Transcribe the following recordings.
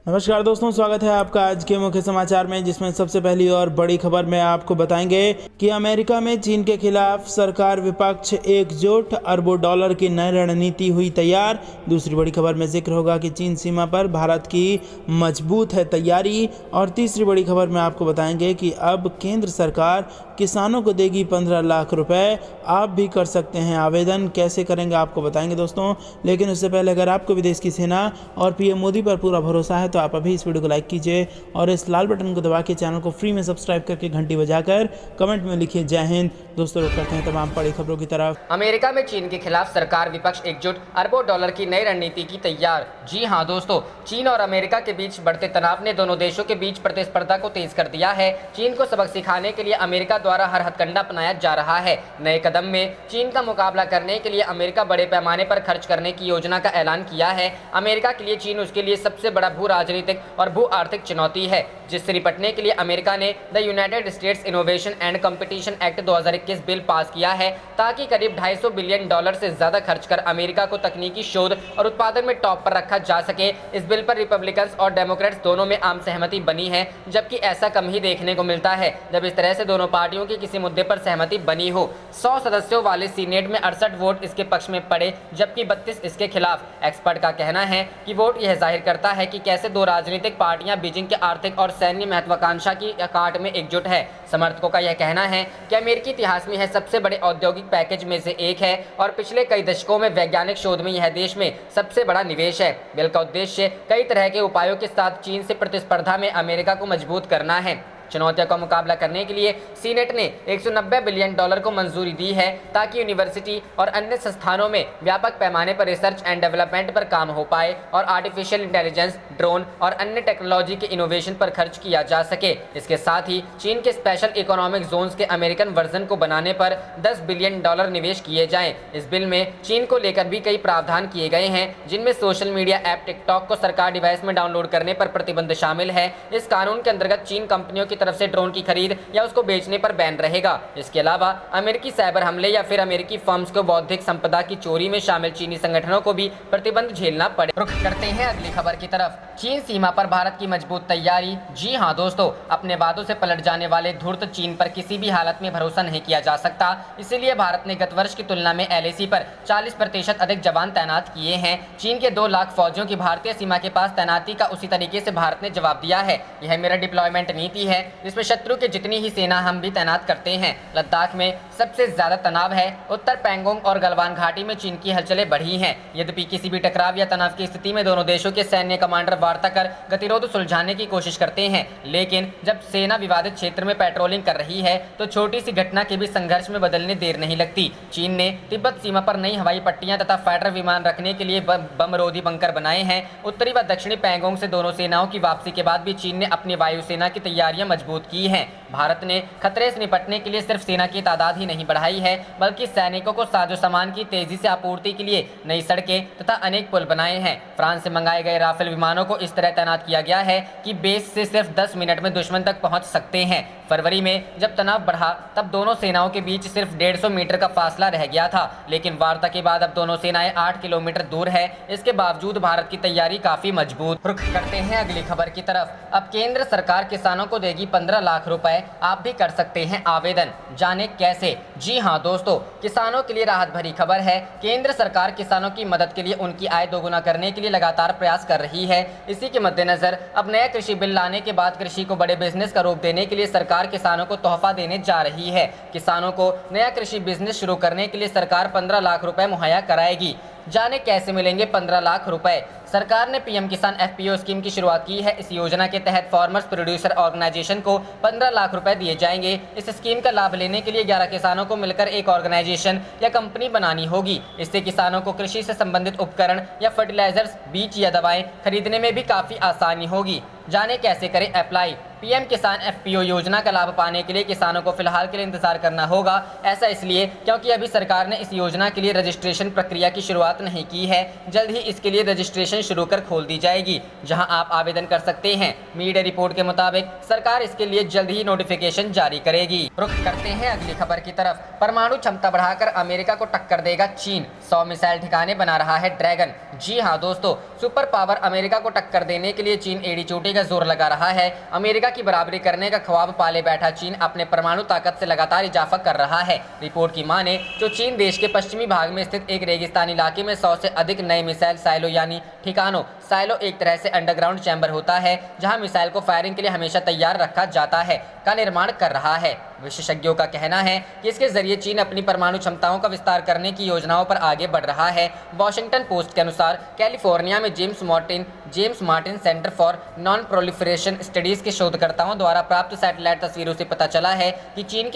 नमस्कार दोस्तों, स्वागत है आपका आज के मुख्य समाचार में, जिसमें सबसे पहली और बड़ी खबर में आपको बताएंगे कि अमेरिका में चीन के खिलाफ सरकार विपक्ष एकजुट, अरबों डॉलर की नई रणनीति हुई तैयार। दूसरी बड़ी खबर में जिक्र होगा कि चीन सीमा पर भारत की मजबूत है तैयारी। और तीसरी बड़ी खबर में आपको बताएंगे कि अब केंद्र सरकार किसानों को देगी 15 लाख रुपए। आप भी कर सकते हैं आवेदन, कैसे करेंगे आपको बताएंगे दोस्तों। लेकिन उससे पहले अगर आपको विदेश की सेना और पीएम मोदी पर पूरा भरोसा है तो आप अभी इस वीडियो को लाइक कीजिए और इस लाल बटन को दबा के चैनल को फ्री में सब्सक्राइब करके घंटी बजाकर कमेंट में लिखिए जय हिंद। दोस्तों, रुक करते हैं तमाम बड़ी खबरों की तरफ। अमेरिका में चीन के खिलाफ सरकार विपक्ष एकजुट, अरबों डॉलर की नई रणनीति की तैयार। जी हां दोस्तों, चीन और अमेरिका के बीच बढ़ते तनाव ने दोनों देशों के बीच प्रतिस्पर्धा को तेज कर दिया है। चीन को सबक सिखाने के लिए अमेरिका द्वारा हर हथकंडा अपनाया जा रहा है। नए कदम में चीन का मुकाबला करने के लिए अमेरिका बड़े पैमाने पर खर्च करने की योजना का ऐलान किया है। अमेरिका के लिए चीन उसके लिए सबसे बड़ा भू राजनीतिक और भू आर्थिक चुनौती है, जिससे निपटने के लिए अमेरिका ने the United states innovation and competition act 2021 bill pass किया है, ताकि करीब $250 बिलियन से ज्यादा खर्च कर अमेरिका को तकनीकी शोध और उत्पादन में टॉप पर रखा जा सके। इस बिल पर रिपब्लिकन्स और डेमोक्रेट्स दोनों में आम सहमति बनी है, जबकि ऐसा कम ही देखने को मिलता है जब इस तरह से दोनों पार्टियों की किसी मुद्दे पर सहमति बनी हो। 100 सदस्यों वाले सीनेट में 68 वोट इसके पक्ष में पड़े, जबकि 32 इसके खिलाफ। एक्सपर्ट का कहना है कि वोट यह जाहिर करता है कि कैसे दो राजनीतिक पार्टियां बीजिंग के आर्थिक और सैन्य महत्वाकांक्षा की काट में एकजुट है। समर्थकों का यह कहना है कि अमेरिकी इतिहास में यह सबसे बड़े औद्योगिक पैकेज में से एक है और पिछले कई दशकों में वैज्ञानिक शोध में यह देश में सबसे बड़ा निवेश है। बिल का उद्देश्य कई तरह के उपायों के साथ चीन से प्रतिस्पर्धा में अमेरिका को मजबूत करना है। चुनौतियों का मुकाबला करने के लिए सीनेट ने $190 बिलियन को मंजूरी दी है, ताकि यूनिवर्सिटी और अन्य संस्थानों में व्यापक पैमाने पर रिसर्च एंड डेवलपमेंट पर काम हो पाए और आर्टिफिशियल इंटेलिजेंस, ड्रोन और अन्य टेक्नोलॉजी के इनोवेशन पर खर्च किया जा सके। इसके साथ ही चीन के स्पेशल इकोनॉमिक जोन्स के अमेरिकन वर्जन को बनाने पर $10 बिलियन निवेश किए जाएं। इस बिल में चीन को लेकर भी कई प्रावधान किए गए हैं, जिनमें सोशल मीडिया ऐप टिकटॉक को सरकार डिवाइस में डाउनलोड करने पर प्रतिबंध शामिल है। इस कानून के अंतर्गत चीन कंपनियों की तरफ से ड्रोन की खरीद या उसको बेचने पर बैन रहेगा। इसके अलावा अमेरिकी साइबर हमले या फिर अमेरिकी फर्म्स को बौद्धिक संपदा की चोरी में शामिल चीनी संगठनों को भी प्रतिबंध झेलना पड़े। रुख करते हैं अगली खबर की तरफ। चीन सीमा पर भारत की मजबूत तैयारी। जी हां दोस्तों, अपने वादों से पलट जाने वाले धूर्त चीन पर किसी भी हालत में भरोसा नहीं किया जा सकता। इसीलिए भारत ने गत वर्ष की तुलना में LAC पर 40% अधिक जवान तैनात किए हैं। चीन के 2 लाख फौजियों की भारतीय सीमा के पास तैनाती का उसी तरीके से भारत ने जवाब दिया है। यह मेरा डिप्लॉयमेंट नीति है, जिसमें शत्रु के जितनी ही सेना हम भी तैनात करते हैं। लद्दाख में सबसे ज्यादा तनाव है। उत्तर पैंगोंग और गलवान घाटी में चीन की हलचलें बढ़ी हैं। यद्यपि किसी भी टकराव या तनाव की स्थिति में दोनों देशों के सैन्य कमांडर वार्ता कर गतिरोध सुलझाने की कोशिश करते हैं, लेकिन जब सेना विवादित क्षेत्र में पेट्रोलिंग कर रही है तो छोटी सी घटना के भी संघर्ष में बदलने देर नहीं लगती। चीन ने तिब्बत सीमा पर नई हवाई पट्टियां तथा फाइटर विमान रखने के लिए बमरोधी बंकर बनाए हैं। उत्तरी व दक्षिणी पैंगोंग से दोनों सेनाओं की वापसी के बाद भी चीन ने अपनी वायुसेना की तैयारियां मजबूत की हैं। भारत ने खतरे से निपटने के लिए सिर्फ सेना की तादाद ही नहीं बढ़ाई है, बल्कि सैनिकों को साजो सामान की तेजी से आपूर्ति के लिए नई सड़कें तथा अनेक पुल बनाए हैं। फ्रांस से मंगाए गए राफेल विमानों को इस तरह तैनात किया गया है कि बेस से सिर्फ 10 मिनट में दुश्मन तक पहुंच सकते हैं। फरवरी में जब तनाव बढ़ा तब दोनों सेनाओं के बीच सिर्फ 150 मीटर का फासला रह गया था, लेकिन वार्ता के बाद अब दोनों सेनाएं 8 किलोमीटर दूर है। इसके बावजूद भारत की तैयारी काफी मजबूत। रुख करते हैं अगली खबर की तरफ। अब केंद्र सरकार किसानों को देगी 15 लाख रुपए। आप भी कर सकते हैं आवेदन, जाने कैसे। जी हां दोस्तों, किसानों के लिए राहत भरी खबर है। केंद्र सरकार किसानों की मदद के लिए उनकी आय दोगुना करने के लिए लगातार प्रयास कर रही है। इसी के मद्देनजर अब नया कृषि बिल लाने के बाद कृषि को बड़े बिजनेस का रूप देने के लिए सरकार किसानों को तोहफा देने जा रही है। किसानों को नया कृषि बिजनेस शुरू करने के लिए सरकार 15 लाख रुपए मुहैया कराएगी। जाने कैसे मिलेंगे 15 लाख रुपए। सरकार ने पीएम किसान FPO स्कीम की शुरुआत की है। इस योजना के तहत फार्मर्स प्रोड्यूसर ऑर्गेनाइजेशन को 15 लाख रुपए दिए जाएंगे। इस स्कीम का लाभ लेने के लिए 11 किसानों को मिलकर एक ऑर्गेनाइजेशन या कंपनी बनानी होगी। इससे किसानों को कृषि से संबंधित उपकरण या फर्टिलाइजर्स, बीज या दवाएं खरीदने में भी काफी आसानी होगी। जाने कैसे करें अप्लाई। पीएम किसान एफपीओ योजना का लाभ पाने के लिए किसानों को फिलहाल के लिए इंतजार करना होगा। ऐसा इसलिए क्योंकि अभी सरकार ने इस योजना के लिए रजिस्ट्रेशन प्रक्रिया की शुरुआत नहीं की है। जल्द ही इसके लिए रजिस्ट्रेशन शुरू कर खोल दी जाएगी, जहां आप आवेदन कर सकते हैं। मीडिया रिपोर्ट के मुताबिक सरकार इसके लिए जल्द ही नोटिफिकेशन जारी करेगी। रुख करते हैं अगली खबर की तरफ। परमाणु क्षमता बढ़ाकर अमेरिका को टक्कर देगा चीन, 100 मिसाइल ठिकाने बना रहा है ड्रैगन। जी हाँ दोस्तों, सुपर पावर अमेरिका को टक्कर देने के लिए चीन एड़ी चोटी का जोर लगा रहा है। अमेरिका की बराबरी करने का ख्वाब पाले बैठा चीन अपने परमाणु ताकत से लगातार इजाफा कर रहा है। रिपोर्ट की माने तो चीन देश के पश्चिमी भाग में स्थित एक रेगिस्तानी इलाके में 100 से अधिक नए मिसाइल साइलो यानी ठिकानों, साइलो एक तरह से अंडरग्राउंड चैम्बर होता है जहां मिसाइल को फायरिंग के लिए हमेशा तैयार रखा जाता है, का निर्माण कर रहा है। विशेषज्ञों का कहना है कि इसके जरिए चीन अपनी परमाणु क्षमताओं का विस्तार करने की योजनाओं पर आगे बढ़ रहा है। वॉशिंगटन पोस्ट के अनुसार कैलिफोर्निया में James Martin centre for non proliferation studies के शोधकर्ताओं द्वारा प्राप्त सैटेलाइट तस्वीरों से पता चला है कि चीन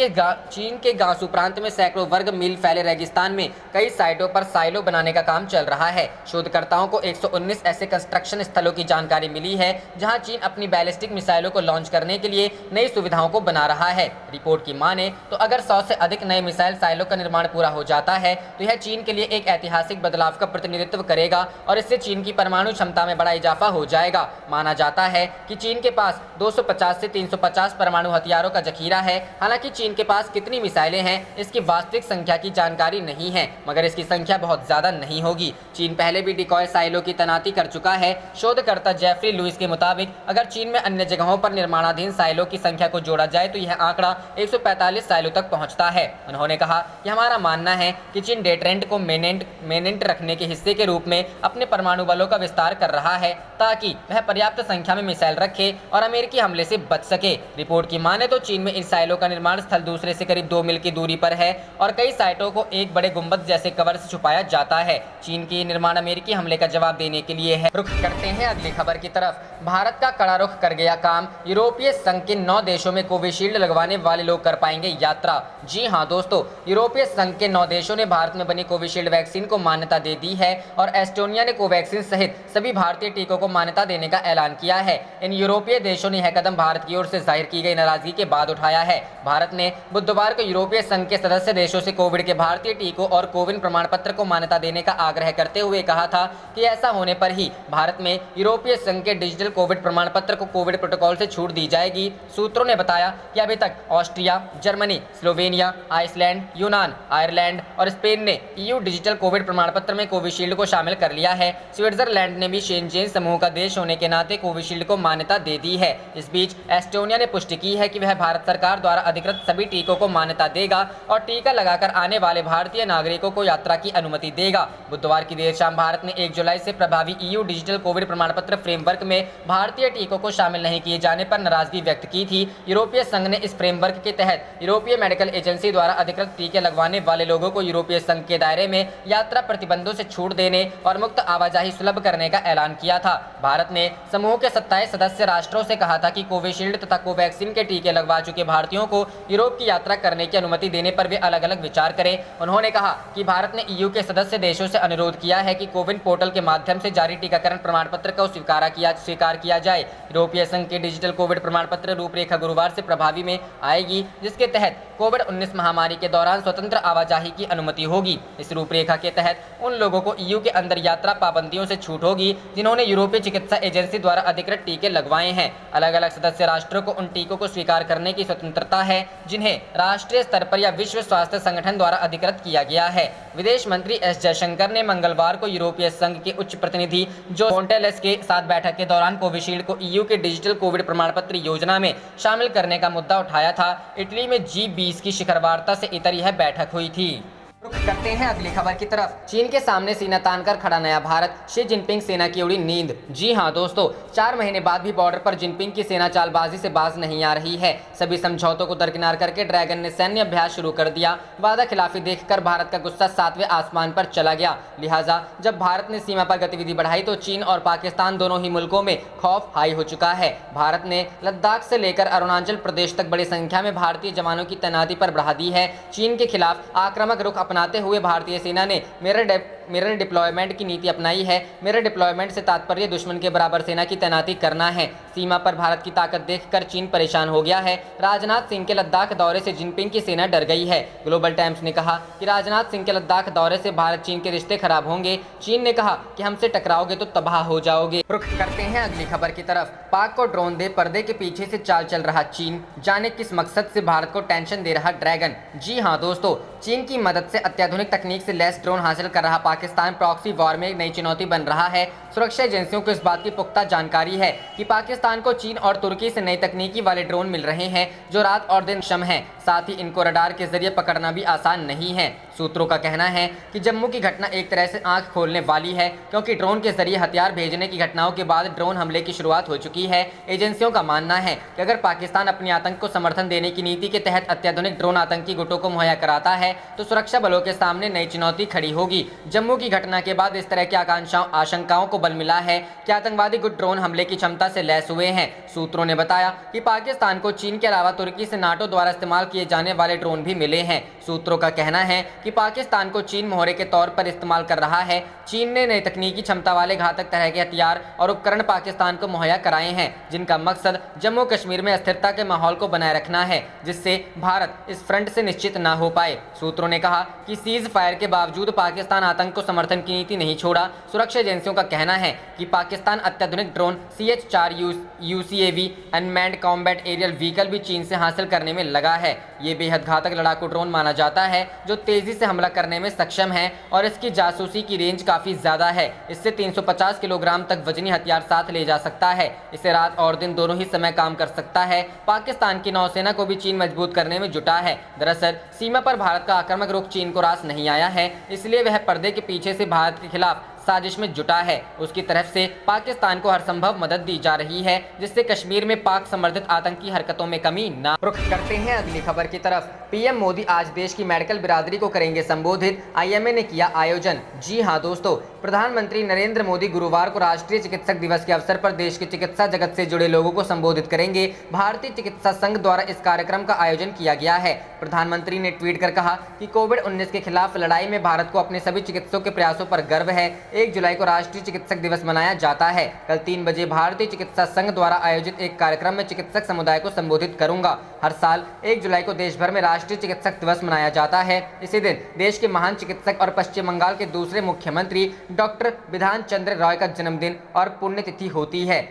के गांसू प्रांत में सैकड़ों वर्ग मील फैले रेगिस्तान में कई साइटों पर साइलो बनाने का काम चल रहा है। शोधकर्ताओं को 119 ऐसे कंस्ट्रक्शन स्थलों की जानकारी मिली है जहां चीन अपनी बैलिस्टिक मिसाइलों को लॉन्च करने के लिए नई सुविधाओं को बना रहा है। रिपोर्ट की माने तो अगर 100 से अधिक नए मिसाइल साइलो का निर्माण पूरा हो जाता है तो यह चीन के लिए एक ऐतिहासिक बदलाव का प्रतिनिधित्व करेगा और इससे चीन की परमाणु क्षमता में बड़ा इजाफा हो जाएगा। माना जाता है कि चीन के पास 250 से 350 परमाणु हथियारों का जखीरा है। हालांकि चीन के पास कितनी मिसाइलें हैं इसकी वास्तविक संख्या की जानकारी नहीं है, मगर इसकी संख्या बहुत ज्यादा नहीं होगी। चीन पहले भी डिकॉय साइलो की तैनाती कर चुका है। शोधकर्ता जेफरी लुइस के मुताबिक अगर चीन में अन्य जगहों पर निर्माणाधीन साइलो की संख्या को जोड़ा जाए तो यह आंकड़ा 145 साइलो तक पहुंचता है। उन्होंने कहा कि हमारा मानना है कि चीन डेटरेंट को मेनेंट रखने के हिस्से के रूप में अपने परमाणु बलों का विस्तार कर रहा है ताकि वह पर्याप्त संख्या में मिसाइल रखे और अमेरिकी हमले से बच सके। रिपोर्ट की माने तो चीन में इन साइलो का निर्माण स्थल दूसरे से करीब 2 मील की दूरी पर है और कई साइटों को एक बड़े गुंबद जैसे कवर से छुपाया जाता है। चीन के निर्माण अमेरिकी हमले का जवाब देने के लिए है। रुख करते हैं अगली खबर की तरफ। भारत का कड़ा रुख कर गया काम, यूरोपीय संघ के 9 देशों में कोविशील्ड लगवाने वाले लोग कर पाएंगे यात्रा। जी हां दोस्तों, यूरोपीय संघ के 9 देशों ने भारत में बनी कोविशील्ड वैक्सीन को मान्यता दे दी है और एस्टोनिया ने कोवैक्सीन सहित सभी भारतीय टीकों को मान्यता देने का ऐलान किया है। इन यूरोपीय देशों ने यह कदम भारत की ओर से जाहिर की गई नाराजगी के बाद उठाया है। भारत ने बुधवार को यूरोपीय संघ के सदस्य देशों से कोविड के भारतीय टीकों और कोविन प्रमाण पत्र को मान्यता देने का आग्रह करते हुए कहा था कि ऐसा होने पर ही भारत में यूरोपीय संघ के डिजिटल कोविड प्रमाण पत्र को कोविड प्रोटोकॉल से छूट दी जाएगी। सूत्रों ने बताया कि अभी तक ऑस्ट्रिया, जर्मनी, स्लोवेनिया, आइसलैंड, यूनान, आयरलैंड और स्पेन ने ईयू डिजिटल कोविड प्रमाण पत्र में कोविशील्ड को शामिल कर लिया है। स्विट्जरलैंड ने भी शेंजेन समूह का देश होने के नाते कोविशील्ड को मान्यता दे दी है। इस बीच एस्टोनिया ने पुष्टि की है कि वह भारत सरकार द्वारा अधिकृत सभी टीकों को मान्यता देगा और टीका लगाकर आने वाले भारतीय नागरिकों को यात्रा की अनुमति देगा। बुधवार की देर शाम भारत ने 1 जुलाई से प्रभावी ईयू डिजिटल कोविड प्रमाण पत्र फ्रेमवर्क में भारतीय टीकों को शामिल नहीं किए जाने पर नाराजगी व्यक्त की थी। यूरोपीय संघ ने इस फ्रेमवर्क के तहत यूरोपीय मेडिकल एजेंसी द्वारा अधिकृत टीके लगवाने वाले लोगों को यूरोपीय संघ के दायरे में यात्रा प्रतिबंधों से छूट देने और मुक्त आवाजाही सुलभ करने का ऐलान किया था। भारत ने समूह के 27 सदस्य राष्ट्रों से कहा था कि कोविशील्ड तथा कोवैक्सीन के टीके लगवा चुके भारतीयों को यूरोप की यात्रा करने की अनुमति देने पर वे अलग अलग विचार करें। उन्होंने कहा कि भारत ने ईयू के सदस्य देशों से अनुरोध किया है कि कोविन पोर्टल के माध्यम से जारी टीकाकरण प्रमाण पत्र को स्वीकार किया जाए। यूरोपीय संघ के डिजिटल कोविड प्रमाण पत्र रूपरेखा गुरुवार से प्रभावी में आएगी, जिसके तहत कोविड-19 महामारी के दौरान स्वतंत्र आवाजाही की अनुमति होगी। इस रूपरेखा के तहत उन लोगों को ईयू के अंदर यात्रा पाबंदियों से छूट होगी जिन्होंने यूरोपीय चिकित्सा एजेंसी द्वारा अधिकृत टीके लगवाए हैं। अलग अलग सदस्य राष्ट्रों को उन टीकों को स्वीकार करने की स्वतंत्रता है जिन्हें राष्ट्रीय स्तर पर या विश्व स्वास्थ्य संगठन द्वारा अधिकृत किया गया है। विदेश मंत्री एस जयशंकर ने मंगलवार को यूरोपीय संघ के उच्च प्रतिनिधि जो फोंटेलेस के साथ बैठक के दौरान कोविशील्ड को ईयू के डिजिटल कोविड प्रमाण पत्र योजना में शामिल करने का मुद्दा उठाया था। इटली में G20 की शिखर वार्ता से इतर यह बैठक हुई थी। रुख करते हैं अगली खबर की तरफ। चीन के सामने सीना तान कर खड़ा नया भारत, शी जिनपिंग सेना की उड़ी नींद। जी हां दोस्तों, 4 महीने बाद भी बॉर्डर पर जिनपिंग की सेना चालबाजी से बाज नहीं आ रही है। सभी समझौतों को दरकिनार करके ड्रैगन ने सैन्य अभ्यास शुरू कर दिया। वादा खिलाफी देखकर भारत का गुस्सा 7वें आसमान पर चला गया। लिहाजा जब भारत ने सीमा पर गतिविधि बढ़ाई तो चीन और पाकिस्तान दोनों ही मुल्कों में खौफ हाई हो चुका है। भारत ने लद्दाख से लेकर अरुणाचल प्रदेश तक बड़ी संख्या में भारतीय जवानों की तैनाती पर बढ़ा दी है। चीन के खिलाफ आक्रामक रुख अपनाते हुए भारतीय सेना ने मिरर डिप्लॉयमेंट की नीति अपनाई है। मिरर डिप्लॉयमेंट से तात्पर्य दुश्मन के बराबर सेना की तैनाती करना है। सीमा पर भारत की ताकत देखकर चीन परेशान हो गया है। राजनाथ सिंह के लद्दाख दौरे से जिनपिंग की सेना डर गई है। ग्लोबल टाइम्स ने कहा कि राजनाथ सिंह के लद्दाख दौरे से भारत चीन के रिश्ते खराब होंगे। चीन ने कहा कि हमसे टकराओगे तो तबाह हो जाओगे। रुख करते हैं अगली खबर की तरफ। पाक को ड्रोन दे पर्दे के पीछे से चाल चल रहा चीन, जाने किस मकसद से भारत को टेंशन दे रहा ड्रैगन। जी हां दोस्तों, चीन की मदद से अत्याधुनिक तकनीक से लैस ड्रोन हासिल कर रहा पाकिस्तान प्रॉक्सी वॉर में एक नई चुनौती बन रहा है। सुरक्षा एजेंसियों को इस बात की पुख्ता जानकारी है कि पाकिस्तान को चीन और तुर्की से नई तकनीकी वाले ड्रोन मिल रहे हैं जो रात और दिन सक्षम हैं। साथ ही इनको रडार के जरिए पकड़ना भी आसान नहीं है। सूत्रों का कहना है कि जम्मू की घटना एक तरह से आंख खोलने वाली है, क्योंकि ड्रोन के जरिए हथियार भेजने की घटनाओं के बाद ड्रोन हमले की शुरुआत हो चुकी है। एजेंसियों का मानना है कि अगर पाकिस्तान अपने आतंक को समर्थन देने की नीति के तहत अत्याधुनिक ड्रोन आतंकी गुटों को मुहैया कराता है तो सुरक्षा बलों के सामने नई चुनौती खड़ी होगी। जम्मू की घटना के बाद इस तरह की आशंकाओं को बल मिला है कि आतंकवादी गुट ड्रोन हमले की क्षमता से लैस हुए हैं। सूत्रों ने बताया कि पाकिस्तान को चीन के अलावा तुर्की से नाटो द्वारा इस्तेमाल किए जाने वाले ड्रोन भी मिले हैं। सूत्रों का कहना है कि पाकिस्तान को चीन मोहरे के तौर पर इस्तेमाल कर रहा है। चीन ने नई तकनीकी क्षमता वाले घातक तरह के हथियार और उपकरण पाकिस्तान को मुहैया कराए हैं, जिनका मकसद जम्मू कश्मीर में अस्थिरता के माहौल को बनाए रखना है, जिससे भारत इस फ्रंट से निश्चित न हो पाए। सूत्रों ने कहा कि सीज फायर के बावजूद पाकिस्तान आतंक को समर्थन की नीति नहीं छोड़ा। सुरक्षा एजेंसियों का कहना है कि पाकिस्तान अत्याधुनिक drone CH-4 UCAV unmanned combat aerial vehicle भी चीन से हासिल करने में लगा है। ये बेहद घातक लड़ाकू ड्रोन माना जाता है जो तेजी से हमला करने में सक्षम है और इसकी जासूसी की रेंज काफी ज्यादा है। इससे 350 किलोग्राम तक वजनी हथियार साथ ले जा सकता है। इसे रात और दिन दोनों ही समय काम कर सकता है। पाकिस्तान की नौसेना को भी चीन मजबूत करने में जुटा है। दरअसल सीमा पर भारत का आक्रामक रुख चीन को रास नहीं आया है, इसलिए वह पर्दे के पीछे से भारत के खिलाफ साजिश में जुटा है। उसकी तरफ से पाकिस्तान को हर संभव मदद दी जा रही है, जिससे कश्मीर में पाक समर्थित आतंकी हरकतों में कमी ना। रुख करते हैं अगली खबर की तरफ। पीएम मोदी आज देश की मेडिकल बिरादरी को करेंगे संबोधित। IMA ने किया आयोजन। जी हां दोस्तों, प्रधानमंत्री नरेंद्र मोदी गुरुवार को राष्ट्रीय चिकित्सक दिवस के अवसर पर देश के चिकित्सा जगत से जुड़े लोगों को संबोधित करेंगे। भारतीय चिकित्सा संघ द्वारा इस कार्यक्रम का आयोजन किया गया है। प्रधानमंत्री ने ट्वीट कर कहा कि कोविड-19 के खिलाफ लड़ाई में भारत को अपने सभी चिकित्सकों के प्रयासों पर गर्व है। 1 जुलाई को राष्ट्रीय चिकित्सक दिवस मनाया जाता है। कल 3 बजे भारतीय चिकित्सा संघ द्वारा आयोजित एक कार्यक्रम में चिकित्सक समुदाय को संबोधित करूंगा। हर साल 1 जुलाई को देश भर में राष्ट्रीय चिकित्सक दिवस मनाया जाता है। इसी दिन देश के महान चिकित्सक और पश्चिम बंगाल के दूसरे मुख्यमंत्री डॉक्टर बिधान चंद्र रॉय का जन्मदिन और पुण्यतिथि होती है।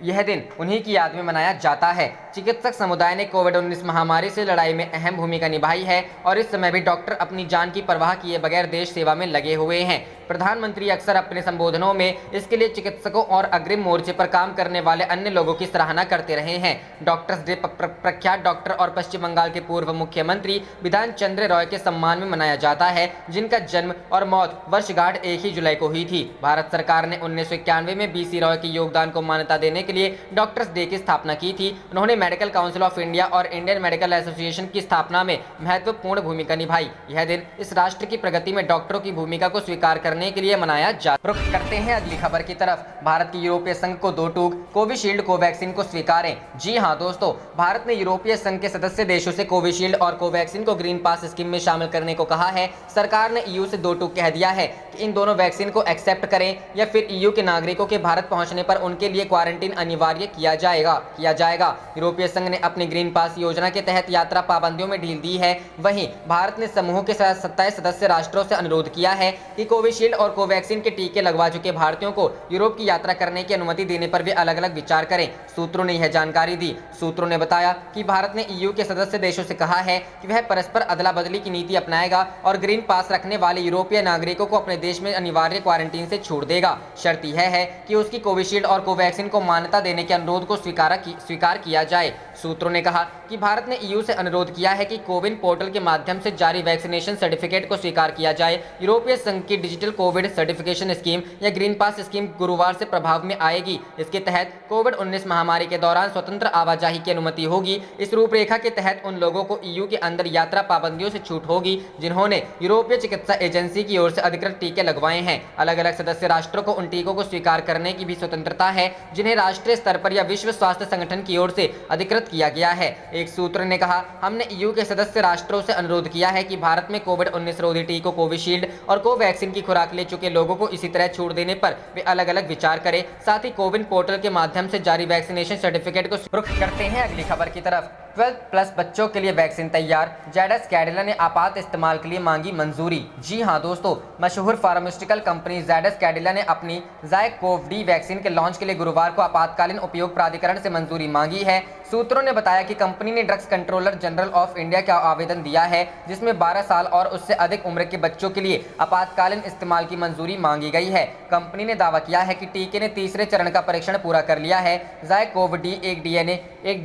यह दिन उन्हीं की याद में मनाया जाता है। चिकित्सक समुदाय ने कोविड-19 महामारी से लड़ाई में अहम भूमिका निभाई है और इस समय भी डॉक्टर अपनी जान की परवाह किए बगैर देश सेवा में लगे हुए हैं। प्रधानमंत्री अक्सर अपने संबोधनों में इसके लिए चिकित्सकों और अग्रिम मोर्चे पर काम करने वाले अन्य लोगों की सराहना करते रहे हैं। डॉक्टर्स डे प्रख्यात डॉक्टर और पश्चिम बंगाल के पूर्व मुख्यमंत्री बिधान चंद्र रॉय के सम्मान में मनाया जाता है, जिनका जन्म और मौत वर्षगांठ 1 ही जुलाई को हुई थी। भारत सरकार ने 1991 में BC रॉय के योगदान को मान्यता देने के लिए डॉक्टर्स डे की स्थापना की थी। उन्होंने मेडिकल काउंसिल ऑफ इंडिया और इंडियन मेडिकल एसोसिएशन की स्थापना में महत्वपूर्ण भूमिका निभाई। यह दिन इस राष्ट्र की प्रगति में डॉक्टरों की भूमिका को स्वीकार करने के लिए मनाया जाता है। रुख करते हैं अगली खबर की तरफ। भारत की यूरोपीय संघ को 2 टूक, कोविशील्ड कोवैक्सीन को स्वीकारें। जी हां दोस्तों, भारत ने यूरोपीय संघ के सदस्य देशों से कोविशील्ड और कोवैक्सीन को ग्रीन पास स्कीम में शामिल करने को कहा है। सरकार ने EU से 2 टूक कह दिया है कि इन दोनों वैक्सीन को एक्सेप्ट करें या फिर EU के नागरिकों के भारत पहुंचने पर उनके लिए क्वारंटीन अनिवार्य किया जाएगा। यूरोपीय संघ ने अपनी ग्रीन पास योजना के तहत यात्रा पाबंदियों में ढील दी है। वहीं भारत ने समूह के 27 सदस्य राष्ट्रों से अनुरोध किया है कि कोविशील्ड और कोवैक्सीन के टीके लगवा चुके भारतीयों को यूरोप की यात्रा करने की अनुमति देने पर वे अलग अलग विचार करें। सूत्रों ने यह जानकारी दी। सूत्रों ने बताया कि भारत ने EU के सदस्य देशों से कहा है कि वह परस्पर अदला बदली की नीति अपनाएगा और ग्रीन पास रखने वाले यूरोपीय नागरिकों को अपने देश में अनिवार्य क्वारंटीन से छूट देगा। शर्त यह है कि उसकी कोविशील्ड और कोवैक्सीन को मान्यता देने के अनुरोध को स्वीकार किया जाए। सूत्रों ने कहा कि भारत ने EU से अनुरोध किया है कि कोविन पोर्टल के माध्यम से जारी वैक्सीनेशन सर्टिफिकेट को स्वीकार किया जाए। यूरोपीय संघ की डिजिटल कोविड सर्टिफिकेशन स्कीम या ग्रीन पास स्कीम गुरुवार से प्रभाव में आएगी। इसके तहत कोविड-19 महामारी के दौरान स्वतंत्र आवाजाही की अनुमति होगी। इस रूपरेखा के तहत उन लोगों को ईयू के अंदर यात्रा पाबंदियों से छूट होगी जिन्होंने यूरोपीय चिकित्सा एजेंसी की ओर से अधिकृत टीके लगवाए हैं। अलग अलग सदस्य राष्ट्रों को उन टीकों को स्वीकार करने की भी स्वतंत्रता है जिन्हें राष्ट्रीय स्तर पर या विश्व स्वास्थ्य संगठन की ओर से अधिकृत किया गया है। एक सूत्र ने कहा, हमने ईयू के सदस्य राष्ट्रों से अनुरोध किया है कि भारत में कोविड-19 रोधी टीकों कोविशील्ड और कोवैक्सीन की खुराक ले चुके लोगों को इसी तरह छूट देने पर वे अलग अलग विचार करें। साथ ही कोविन पोर्टल के माध्यम से जारी वैक्सीनेशन सर्टिफिकेट को रुख करते हैं अगली खबर की तरफ। 12+ बच्चों के लिए वैक्सीन तैयार, ज़ायडस कैडिला ने आपात इस्तेमाल के लिए मांगी मंजूरी। जी हां दोस्तों, मशहूर फार्मास्यूटिकल कंपनी ज़ायडस कैडिला ने अपनी ज़ायकोव-डी वैक्सीन के लॉन्च के लिए गुरुवार को आपातकालीन उपयोग प्राधिकरण से मंजूरी मांगी है। सूत्रों ने बताया कि कंपनी ने drugs controller general of India का आवेदन दिया है जिसमें 12 साल और उससे अधिक उम्र के बच्चों के लिए आपातकालीन इस्तेमाल की मंजूरी मांगी गई है। कंपनी ने दावा किया है कि टीके ने तीसरे चरण का परीक्षण पूरा कर लिया है। ज़ायकोव-डी एक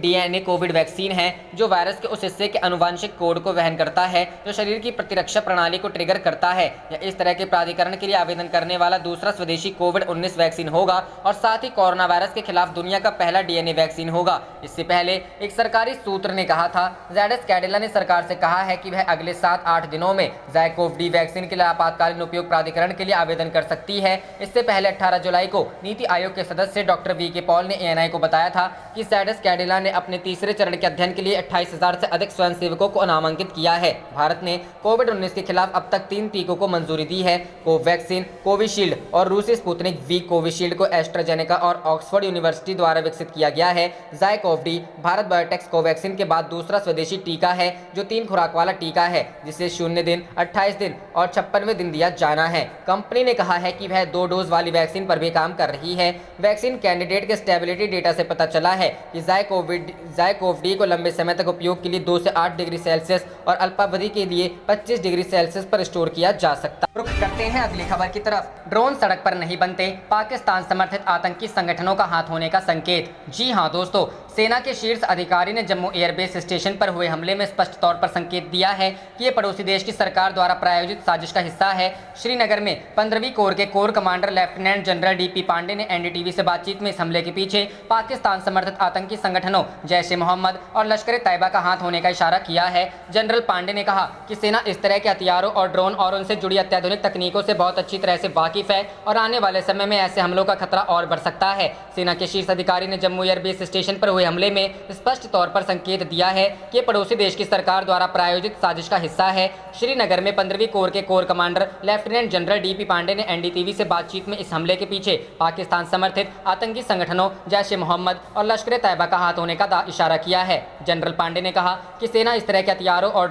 डीएनए कोविड वैक्सीन है जो वायरस के उस हिस्से के आनुवंशिक कोड को वहन करता है जो शरीर की प्रतिरक्षा प्रणाली को ट्रिगर करता है। यह इस तरह के प्राधिकरण के लिए आवेदन करने वाला दूसरा स्वदेशी कोविड-19 वैक्सीन होगा और साथ ही कोरोना वायरस के खिलाफ दुनिया का पहला डीएनए वैक्सीन होगा। इससे पहले एक सरकारी सूत्र ने कहा था, ज़ायडस कैडिला ने सरकार से कहा है कि वह अगले 7-8 दिनों में ज़ायकोव-डी वैक्सीन के लिए आपातकालीन उपयोग प्राधिकरण के लिए आवेदन कर सकती है। इससे पहले 18 जुलाई को नीति आयोग के सदस्य डॉक्टर वी.के. पॉल ने एएनआई को बताया था कि ज़ायडस कैडिला ने अपने तीसरे चरण के अध्ययन के लिए 28,000 से अधिक स्वयंसेवकों को नामांकित किया है। भारत ने कोविड-19 के खिलाफ अब तक 3 टीकों को मंजूरी दी है। कोवैक्सीन, कोविशील्ड और रूसी स्पुतनिक वी। कोविशील्ड को एस्ट्राजेनेका और ऑक्सफोर्ड यूनिवर्सिटी द्वारा विकसित किया गया है। ज़ायकोव-डी भारत बायोटेक्स कोवैक्सीन के बाद दूसरा स्वदेशी टीका है जो 3 खुराक वाला टीका है जिसे 0 दिन, 28 दिन और 56वें दिन दिया जाना है। कंपनी ने कहा है कि वह 2 डोज वाली वैक्सीन पर भी काम कर रही है। वैक्सीन कैंडिडेट के स्टेबिलिटी डेटा से पता चला है कि ज़ायकोव-डी को लंबे समय तक उपयोग के लिए 2 से 8 डिग्री सेल्सियस और अल्पावधि के लिए 25 डिग्री सेल्सियस पर स्टोर किया जा सकता। रुख करते हैं अगली खबर की तरफ। ड्रोन सड़क पर नहीं बनते, पाकिस्तान समर्थित आतंकी संगठनों का हाथ होने का संकेत। जी हां दोस्तों, सेना के शीर्ष अधिकारी ने जम्मू एयरबेस स्टेशन पर हुए हमले में स्पष्ट तौर पर संकेत दिया है कि ये पड़ोसी देश की सरकार द्वारा प्रायोजित साजिश का हिस्सा है। श्रीनगर में 15वीं कोर के corps commander lieutenant general DP Pandey ने एनडीटीवी से बातचीत में इस हमले के पीछे पाकिस्तान समर्थित आतंकी संगठनों जैश-ए-मोहम्मद और लश्कर-ए-तैयबा का हाथ होने का इशारा किया है। जनरल पांडे ने कहा कि सेना इस तरह के हथियारों और ड्रोन और उनसे जुड़ी अत्याधुनिक तकनीकों से बहुत अच्छी तरह से वाकिफ है और आने वाले समय में ऐसे हमलों का खतरा और बढ़ सकता है। सेना के शीर्ष अधिकारी ने जम्मू एयरबेस स्टेशन पर हुए हमले में स्पष्ट तौर पर संकेत दिया है कि ये पड़ोसी देश की सरकार द्वारा प्रायोजित साजिश का हिस्सा है। श्रीनगर में 15वीं कोर के corps commander lieutenant general DP Pandey ने एनडीटीवी से बातचीत में इस हमले के पीछे पाकिस्तान समर्थित आतंकी संगठनों जैश-ए-मोहम्मद और लश्कर-ए-तैयबा का हाथ होने का इशारा किया है। जनरल पांडे ने कहा कि सेना इस तरह के हथियारों और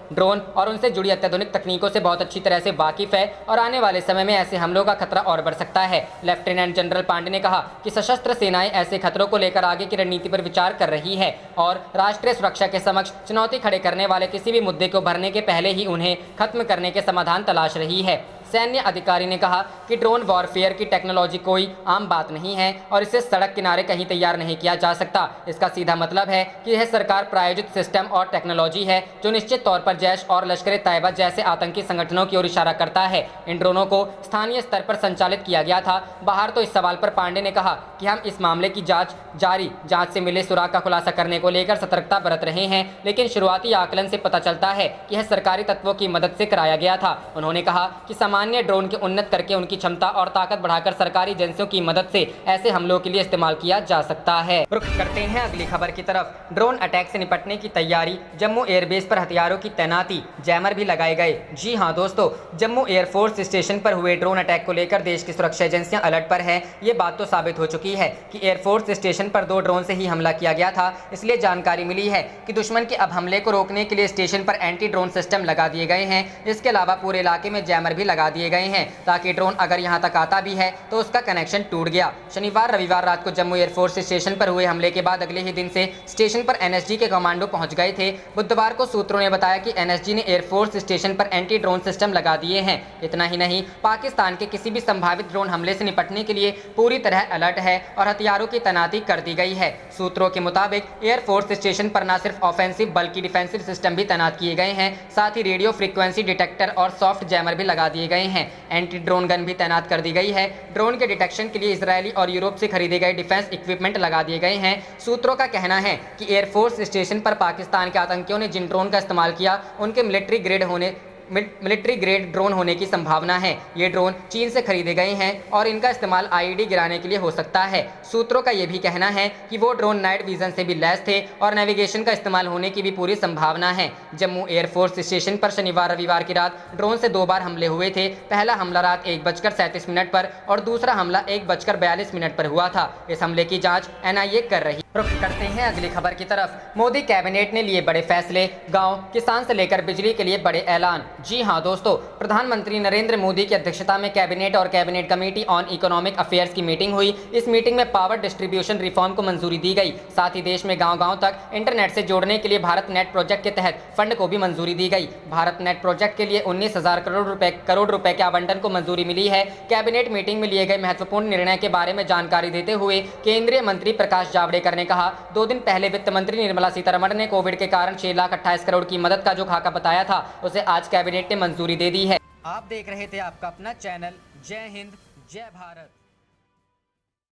ड्रोन और उनसे जुड़ी अत्याधुनिक तकनीकों से बहुत अच्छी तरह से वाकिफ है और आने वाले समय में ऐसे हमलों का खतरा और बढ़ सकता है। लेफ्टिनेंट जनरल पांडे ने कहा कि सशस्त्र सेनाएं ऐसे खतरों को लेकर आगे की रणनीति पर विचार कर रही है और राष्ट्रीय सुरक्षा के समक्ष चुनौती खड़े करने वाले किसी भी मुद्दे को उभरने के पहले ही उन्हें खत्म करने के समाधान तलाश रही है। सैन्य अधिकारी ने कहा कि ड्रोन वॉरफेयर की टेक्नोलॉजी कोई आम बात नहीं है और इसे सड़क किनारे कहीं तैयार नहीं किया जा सकता। इसका सीधा मतलब है कि यह सरकार प्रायोजित सिस्टम और टेक्नोलॉजी है जो निश्चित तौर पर जैश और लश्कर-ए-तैयबा जैसे आतंकी संगठनों की ओर इशारा करता है। इन ड्रोनों को स्थानीय स्तर पर संचालित किया गया था। बाहर तो इस सवाल पर पांडे ने कहा कि हम इस मामले की जांच से मिले सुराग का खुलासा करने को लेकर सतर्कता बरत रहे हैं, लेकिन शुरुआती आकलन से पता चलता है कि यह सरकारी तत्वों की मदद से कराया गया था। उन्होंने कहा कि सामान्य ड्रोन के उन्नत करके उनकी क्षमता और ताकत बढ़ाकर सरकारी एजेंसियों की मदद से ऐसे हमलों के लिए इस्तेमाल किया जा सकता है। रुख करते हैं अगली खबर की तरफ। ड्रोन अटैक से निपटने की तैयारी, जम्मू एयरबेस पर हथियारों की तैनाती, जैमर भी लगाए गए। जी हां दोस्तों, जम्मू एयरफोर्स स्टेशन पर हुए ड्रोन अटैक को लेकर देश की सुरक्षा एजेंसियां अलर्ट पर हैं। ये बात तो साबित हो चुकी है कि एयरफोर्स स्टेशन पर 2 ड्रोन से ही हमला किया गया था। इसलिए जानकारी मिली है कि दुश्मन के अब हमले को रोकने के लिए स्टेशन पर एंटी ड्रोन सिस्टम लगा दिए गए हैं। इसके अलावा पूरे इलाके में जैमर भी लगा दिए गए हैं ताकि ड्रोन अगर यहां तक आता भी है तो उसका कनेक्शन टूट गया। शनिवार रविवार रात को जम्मू एयरफोर्स स्टेशन पर हुए हमले के बाद अगले ही दिन से स्टेशन पर एनएसजी के कमांडो पहुंच गए थे। बुधवार को सूत्रों ने बताया कि एनएसजी ने एयरफोर्स स्टेशन पर एंटी ड्रोन सिस्टम लगा दिए हैं। इतना ही नहीं, पाकिस्तान के किसी भी संभावित ड्रोन हमले से निपटने के लिए पूरी तरह अलर्ट है और हथियारों की तैनाती कर दी गई है। सूत्रों के मुताबिक एयरफोर्स स्टेशन पर न सिर्फ ऑफेंसिव बल्कि डिफेंसिव सिस्टम भी तैनात किए गए हैं। साथ ही रेडियो फ्रीक्वेंसी डिटेक्टर और सॉफ्ट जैमर भी लगा दिए गए हैं। एंटी ड्रोन गन भी तैनात कर दी गई है। ड्रोन के डिटेक्शन के लिए इजरायली और यूरोप से खरीदे गए डिफेंस इक्विपमेंट लगा दिए गए हैं। सूत्रों का कहना है कि एयरफोर्स स्टेशन पर पाकिस्तान के आतंकियों ने जिन ड्रोन का इस्तेमाल किया उनके मिलिट्री ग्रेड ड्रोन होने की संभावना है। ये ड्रोन चीन से खरीदे गए हैं और इनका इस्तेमाल आईईडी गिराने के लिए हो सकता है। सूत्रों का यह भी कहना है कि वो ड्रोन नाइट विजन से भी लैस थे और नेविगेशन का इस्तेमाल होने की भी पूरी संभावना है। जम्मू एयरफोर्स स्टेशन पर शनिवार रविवार की रात ड्रोन से 2 बार हमले हुए थे। पहला हमला रात 1:37 पर और दूसरा हमला 1:42 पर हुआ था। इस हमले की जाँच NIA कर रही। रुख करते हैं अगली खबर की तरफ। मोदी कैबिनेट ने लिए बड़े फैसले, गांव किसान से लेकर बिजली के लिए बड़े ऐलान। जी हां दोस्तों, प्रधानमंत्री नरेंद्र मोदी की अध्यक्षता में कैबिनेट और cabinet committee on economic affairs की मीटिंग हुई। इस मीटिंग में पावर डिस्ट्रीब्यूशन रिफॉर्म को मंजूरी दी गई। साथ ही देश में गांव-गांव तक इंटरनेट से जोड़ने के लिए भारत नेट प्रोजेक्ट के तहत फंड को भी मंजूरी दी गई। भारत नेट प्रोजेक्ट के लिए 19,000 करोड़ रुपए के आवंटन को मंजूरी मिली है। कैबिनेट मीटिंग में लिए गए महत्वपूर्ण निर्णय के बारे में जानकारी देते हुए केंद्रीय मंत्री प्रकाश जावड़ेकर ने कहा, 2 दिन पहले वित्त मंत्री निर्मला सीतारमण ने कोविड के कारण 6,28,00,000 करोड़ की मदद का जो खाका बताया था उसे आज कैबिनेट ने मंजूरी दे दी है। आप देख रहे थे आपका अपना चैनल जय हिंद जय भारत।